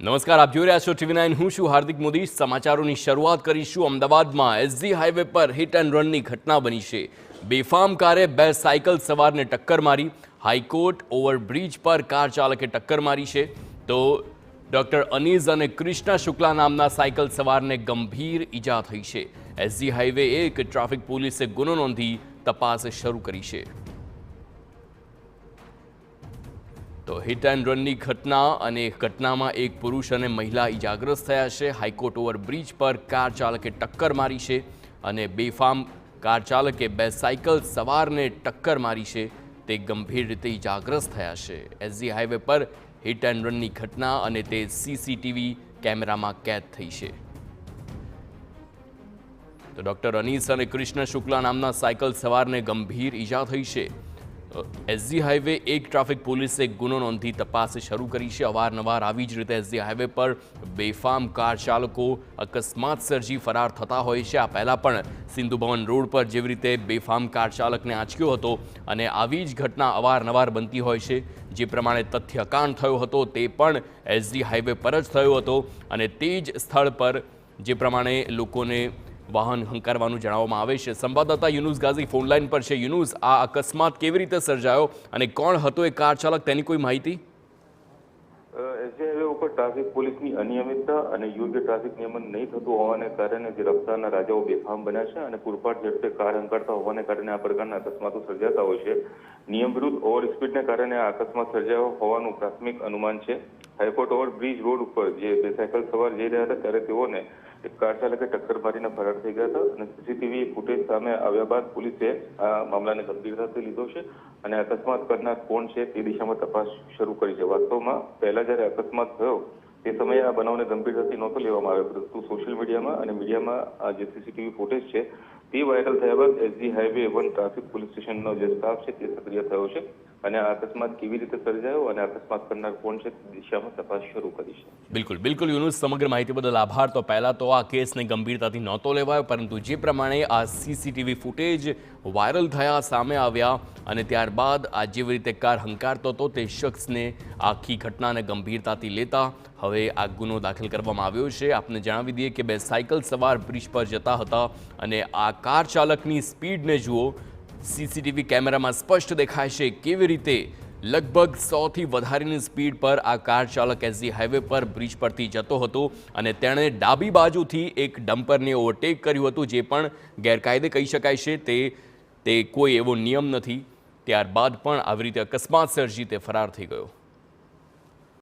નમસ્કાર, આપ જોઈ રહ્યા છો TV9. હું છું હાર્દિક મોદી. સમાચારોની શરૂઆત કરીશું. અમદાવાદમાં એસજી હાઈવે પર હિટ એન્ડ રનની ઘટના બની છે. બેફામ કારે બે સાયકલ સવારને ટક્કર મારી. હાઈકોર્ટ ઓવરબ્રિજ પર કાર ચાલકે ટક્કર મારી છે. તો ડોક્ટર અનીઝ અને કૃષ્ણા શુક્લા નામના સાયકલ સવારને ગંભીર ઈજા થઈ છે. એસજી હાઈવે 1 ટ્રાફિક પોલીસે ગુનો નોંધી તપાસ શરૂ કરી છે. તો હિટ એન્ડ રનની ઘટના અને ઘટનામાં એક પુરુષ અને મહિલા ઈજાગ્રસ્ત થયા છે. હાઈકોર્ટ ઓવરબ્રિજ પર કાર ચાલકે ટક્કર મારી છે અને બેફામ કાર ચાલકે બે સાયકલ સવારને ટક્કર મારી છે. તે ગંભીર રીતે ઈજાગ્રસ્ત થયા છે. એસજી હાઈવે પર હિટ એન્ડ રનની ઘટના અને તે સીસીટીવી કેમેરામાં કેદ થઈ છે. તો ડોક્ટર અનીસ અને કૃષ્ણ શુક્લા નામના સાયકલ સવારને ગંભીર ઈજા થઈ છે. એસજી હાઈવે 1 ટ્રાફિક પોલીસે ગુનો નોંધી તપાસ શરૂ કરી છે. અવારનવાર આવી જ રીતે એસજી હાઈવે પર બેફામ કાર ચાલકો અકસ્માત સર્જી ફરાર થતા હોય છે. આ પહેલાં પણ સિંધુ ભવન રોડ પર જેવી રીતે બેફામ કાર ચાલકને આંચક્યો હતો અને આવી જ ઘટના અવારનવાર બનતી હોય છે. જે પ્રમાણે તથ્યકાંડ થયો હતો તે પણ એસજી હાઈવે પર જ થયો હતો અને તે જ સ્થળ પર જે પ્રમાણે લોકોને વાહન હંકારવાનું જણાવવામાં આવે છે. સંવાદદાતા યુનુસ ગાઝી ફોનલાઈન પર છે. યુનુસ, આ અકસ્માત કેવી રીતે સર્જાયો અને કોણ હતો એ કાર ચાલક, તેની કોઈ માહિતી? એસજી હાઈવે ઉપર ટ્રાફિક પોલીસની અનિયમિતતા અને યોગ્ય ટ્રાફિક નિયમન નહીં થતું હોવાને કારણે જે રસ્તાના રાજાઓ બેફામ બન્યા છે અને પૂરપાટ ઝડપે કાર હંકારતા હોવાને કારણે આ પ્રકારના અકસ્માતો સર્જાતા હોય છે. નિયમ વિરુદ્ધ ઓવર સ્પીડને કારણે આ અકસ્માત સર્જાયો હોવાનું પ્રાથમિક અનુમાન છે. હાઈકોર્ટ ઓવરબ્રિજ રોડ ઉપર જે બે સાયકલ સવાર જઈ રહ્યા હતા ત્યારે તેઓને એક કાર ચાલકે ટક્કર મારીને ફરાર થઈ ગયા હતા અને સીસીટીવી ફૂટેજ સામે આવ્યા બાદ પોલીસે આ મામલાને ગંભીરતાથી લીધો છે અને અકસ્માત કરનાર કોણ છે તે દિશામાં તપાસ શરૂ કરી છે. વાસ્તવમાં પહેલા જ્યારે અકસ્માત થયો તે સમયે આ બનાવને ગંભીરતાથી નહોતો લેવામાં આવ્યો, પરંતુ સોશિયલ મીડિયામાં અને મીડિયામાં આ જે સીસીટીવી ફૂટેજ છે તે વાયરલ થયા બાદ એસજી હાઈવે 1 ટ્રાફિક પોલીસ સ્ટેશનનો જે સ્ટાફ છે તે સક્રિય થયો છે અને આ અકસ્માત કેવી રીતે સર્જાયો અને અકસ્માત કરનાર કોણ છે તે દિશામાં તપાસ શરૂ કરી છે. બિલકુલ યુનુસ, સમગ્ર માહિતી બદલ આભાર. તો પહેલાં તો આ કેસને ગંભીરતાથી નહોતો લેવાયો, પરંતુ જે પ્રમાણે આ સીસીટીવી ફૂટેજ વાયરલ થયા, સામે આવ્યા અને ત્યારબાદ આ જેવી રીતે કાર હંકારતો હતો તે શખ્સને આખી ઘટનાને ગંભીરતાથી લેતા હવે આ ગુનો દાખલ કરવામાં આવ્યો છે. આપને જણાવી દઈએ કે બે સાયકલ સવાર બ્રિજ પર જતા હતા અને આ કાર ચાલકની સ્પીડને જુઓ. સીસીટીવી કેમેરામાં સ્પષ્ટ દેખાય છે કેવી રીતે લગભગ 100થી વધારેની સ્પીડ પર આ કાર ચાલક એસજી હાઈવે પર બ્રિજ પરથી જતો હતો અને તેણે ડાબી બાજુથી એક ડમ્પરને ઓવરટેક કર્યું હતું, જે પણ ગેરકાયદે કહી શકાય છે. તે કોઈ એવો નિયમ નથી. ત્યારબાદ પણ આવી રીતે અકસ્માત સર્જી તે ફરાર થઈ ગયો.